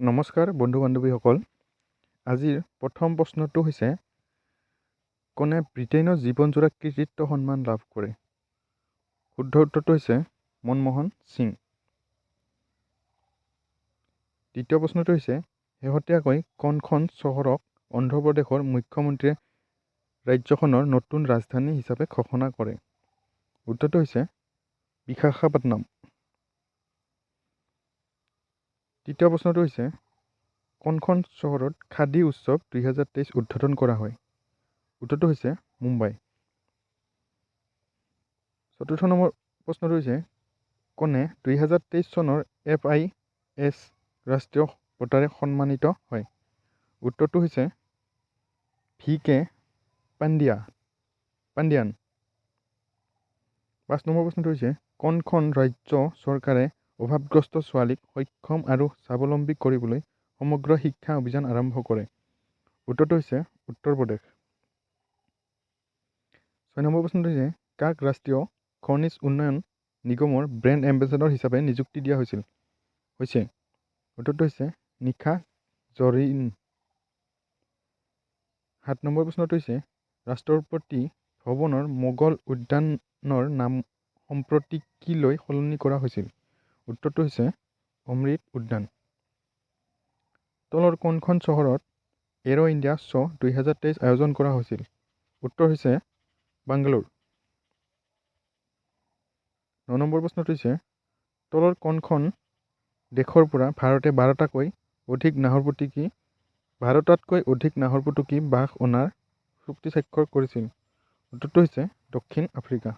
নমস্কাৰ বন্ধু বান্ধৱীসকল। আজিৰ প্ৰথম প্ৰশ্নটো হৈছে, কোনে ব্ৰিটেইনৰ জীৱনজোৰা কৃতিত্ব সন্মান লাভ কৰে? শুদ্ধ উত্তৰটো হৈছে মনমোহন সিং। দ্বিতীয় প্ৰশ্নটো হৈছে, শেহতীয়াকৈ কোনখন চহৰক অন্ধ্ৰপ্ৰদেশৰ মুখ্যমন্ত্ৰীয়ে ৰাজ্যখনৰ নতুন ৰাজধানী হিচাপে ঘোষণা কৰে? উত্তৰটো হৈছে বিশাখাপট্টনম। তৃতীয় প্ৰশ্নটো হৈছে, কোনখন চহৰত খাদী উৎসৱ 2023 উদ্বোধন কৰা হয়? উত্তৰটো হৈছে মুম্বাই। চতুৰ্থ নম্বৰ প্ৰশ্নটো হৈছে, কোনে 2023 চনৰ FIS ৰাষ্ট্ৰীয় বঁটাৰে সন্মানিত হয়? উত্তৰটো হৈছে VK পাণ্ডিয়ান। 5 নম্বৰ প্ৰশ্নটো হৈছে, কোনখন ৰাজ্য চৰকাৰে অভাৱগ্ৰস্ত ছোৱালীক সক্ষম আৰু স্বাৱলম্বী কৰিবলৈ সমগ্ৰ শিক্ষা অভিযান আৰম্ভ কৰে? উত্তৰটো হৈছে উত্তৰ প্ৰদেশ। 6 নম্বৰ প্ৰশ্নটো হৈছে, কাক ৰাষ্ট্ৰীয় খনিজ উন্নয়ন নিগমৰ ব্ৰেণ্ড এম্বেচাডৰ হিচাপে নিযুক্তি দিয়া হৈছে? উত্তৰটো হৈছে নিশা জৰিন। 7 নম্বৰ প্ৰশ্নটো হৈছে, ৰাষ্ট্ৰপতি ভৱনৰ মোগল উদ্যানৰ নাম সম্প্ৰতি কি লৈ সলনি কৰা হৈছিল? উত্তৰটো হৈছে অমৃত উদ্যান। তলৰ কোনখন চহৰত এৰো ইণ্ডিয়া শ্ব' 2023 আয়োজন কৰা হৈছিল? উত্তৰ হৈছে বাংগালোৰ। 9 নম্বৰ প্ৰশ্নটো হৈছে, তলৰ কোনখন দেশৰ পৰা ভাৰতে 12টাতকৈ অধিক নাহৰফুটুকী বাঘ অনাৰ চুক্তি স্বাক্ষৰ কৰিছিল? উত্তৰটো হৈছে দক্ষিণ আফ্ৰিকা।